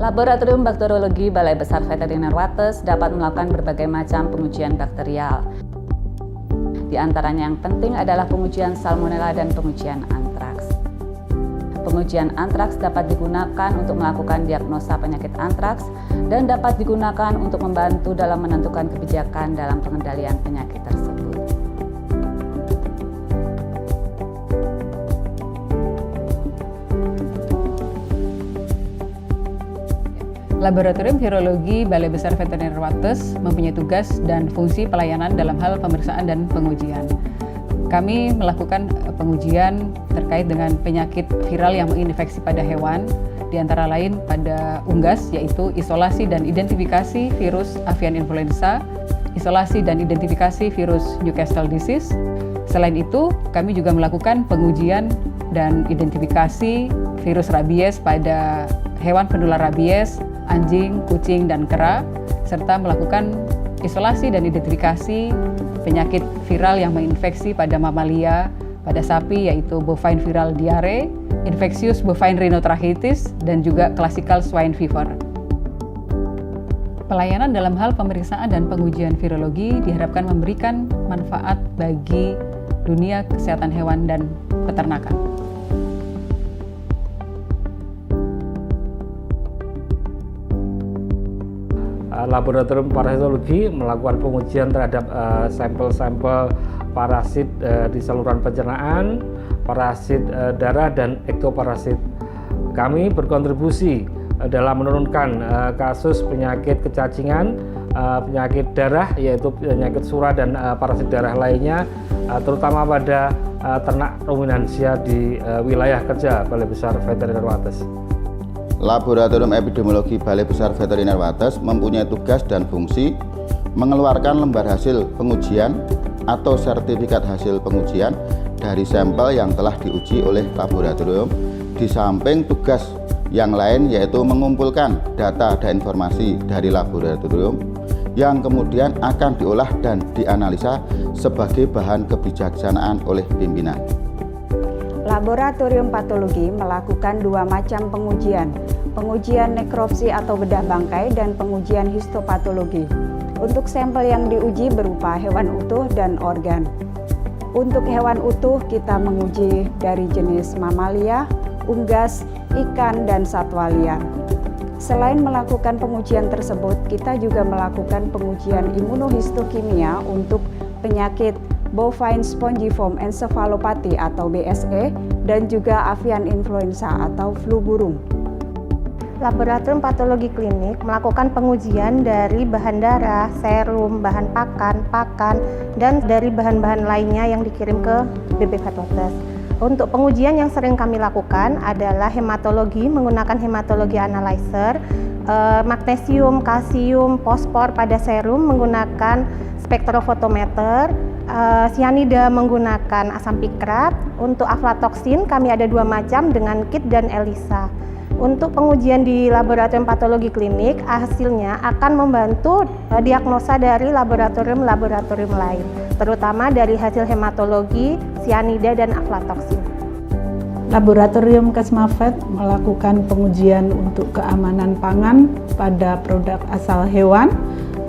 Laboratorium Bakteriologi Balai Besar Veteriner Wates dapat melakukan berbagai macam pengujian bakterial. Di antaranya yang penting adalah pengujian salmonella dan pengujian antraks. Pengujian antraks dapat digunakan untuk melakukan diagnosa penyakit antraks dan dapat digunakan untuk membantu dalam menentukan kebijakan dalam pengendalian penyakit tersebut. Laboratorium Virologi Balai Besar Veteriner Wates mempunyai tugas dan fungsi pelayanan dalam hal pemeriksaan dan pengujian. Kami melakukan pengujian terkait dengan penyakit viral yang menginfeksi pada hewan, di antara lain pada unggas, yaitu isolasi dan identifikasi virus avian influenza, isolasi dan identifikasi virus Newcastle disease. Selain itu, kami juga melakukan pengujian dan identifikasi virus rabies pada hewan penular rabies, anjing, kucing, dan kera, serta melakukan isolasi dan identifikasi penyakit viral yang menginfeksi pada mamalia, pada sapi, yaitu bovine viral diare, infectious bovine rhinotracheitis, dan juga classical swine fever. Pelayanan dalam hal pemeriksaan dan pengujian virologi diharapkan memberikan manfaat bagi dunia kesehatan hewan dan peternakan. Laboratorium parasitologi melakukan pengujian terhadap sampel-sampel parasit di saluran pencernaan, parasit darah, dan ektoparasit. Kami berkontribusi dalam menurunkan kasus penyakit kecacingan, penyakit darah, yaitu penyakit surah dan parasit darah lainnya, terutama pada ternak ruminansia di wilayah kerja Balai Besar Veteriner Wates. Laboratorium Epidemiologi Balai Besar Veteriner Wates mempunyai tugas dan fungsi mengeluarkan lembar hasil pengujian atau sertifikat hasil pengujian dari sampel yang telah diuji oleh laboratorium, di samping tugas yang lain yaitu mengumpulkan data dan informasi dari laboratorium yang kemudian akan diolah dan dianalisa sebagai bahan kebijaksanaan oleh pimpinan. Laboratorium patologi melakukan dua macam pengujian nekropsi atau bedah bangkai dan pengujian histopatologi. Untuk sampel yang diuji berupa hewan utuh dan organ. Untuk hewan utuh kita menguji dari jenis mamalia, unggas, ikan, dan satwa liar. Selain melakukan pengujian tersebut, kita juga melakukan pengujian imunohistokimia untuk penyakit bovine spongiform encephalopathy atau BSE dan juga avian influenza atau flu burung. Laboratorium patologi klinik melakukan pengujian dari bahan darah, serum, bahan pakan, dan dari bahan-bahan lainnya yang dikirim ke BB Vetwates. Untuk pengujian yang sering kami lakukan adalah hematologi menggunakan hematologi analyzer, magnesium, kalsium, fosfor pada serum menggunakan spektrofotometer, cyanida menggunakan asam pikrat. Untuk aflatoksin kami ada dua macam dengan kit dan ELISA. Untuk pengujian di laboratorium patologi klinik, hasilnya akan membantu diagnosa dari laboratorium-laboratorium lain, terutama dari hasil hematologi, cyanida, dan aflatoksin. Laboratorium Kesmavet melakukan pengujian untuk keamanan pangan pada produk asal hewan.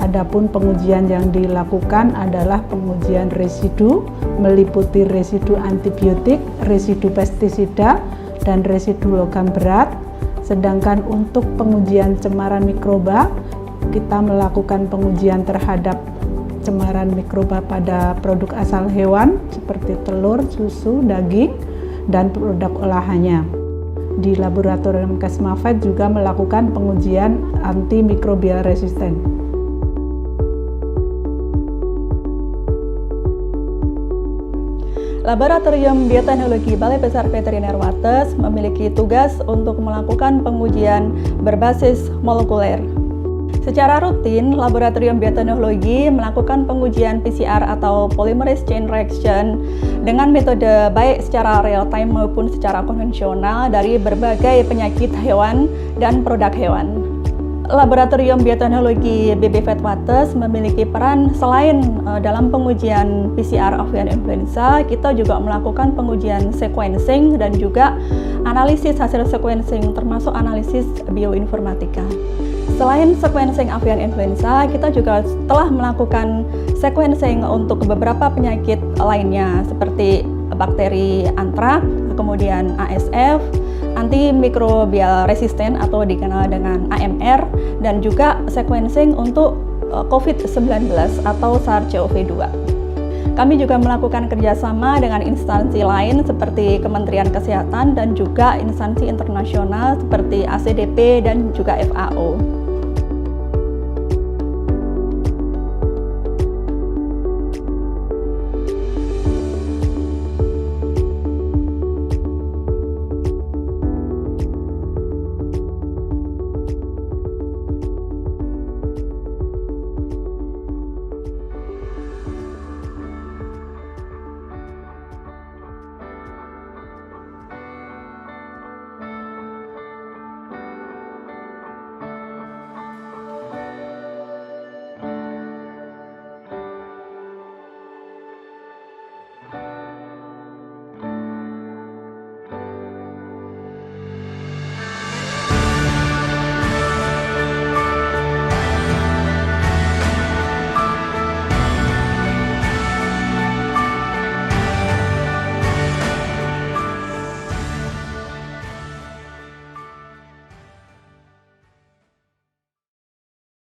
Adapun pengujian yang dilakukan adalah pengujian residu, meliputi residu antibiotik, residu pestisida, dan residu logam berat. Sedangkan untuk pengujian cemaran mikroba, kita melakukan pengujian terhadap cemaran mikroba pada produk asal hewan seperti telur, susu, daging, dan produk olahannya. Di laboratorium Kesmavet juga melakukan pengujian antimikrobial resisten. Laboratorium Bioteknologi Balai Besar Veteriner Wates memiliki tugas untuk melakukan pengujian berbasis molekuler. Secara rutin, Laboratorium Bioteknologi melakukan pengujian PCR atau Polymerase Chain Reaction dengan metode baik secara real-time maupun secara konvensional dari berbagai penyakit hewan dan produk hewan. Laboratorium Bioteknologi BB Vetwates memiliki peran selain dalam pengujian PCR avian influenza, kita juga melakukan pengujian sequencing dan juga analisis hasil sequencing termasuk analisis bioinformatika. Selain sequencing avian influenza, kita juga telah melakukan sequencing untuk beberapa penyakit lainnya seperti bakteri antrak, kemudian ASF, antimikrobial resisten atau dikenal dengan AMR, dan juga sequencing untuk COVID-19 atau SARS-CoV-2. Kami juga melakukan kerjasama dengan instansi lain seperti Kementerian Kesehatan dan juga instansi internasional seperti ACDP dan juga FAO.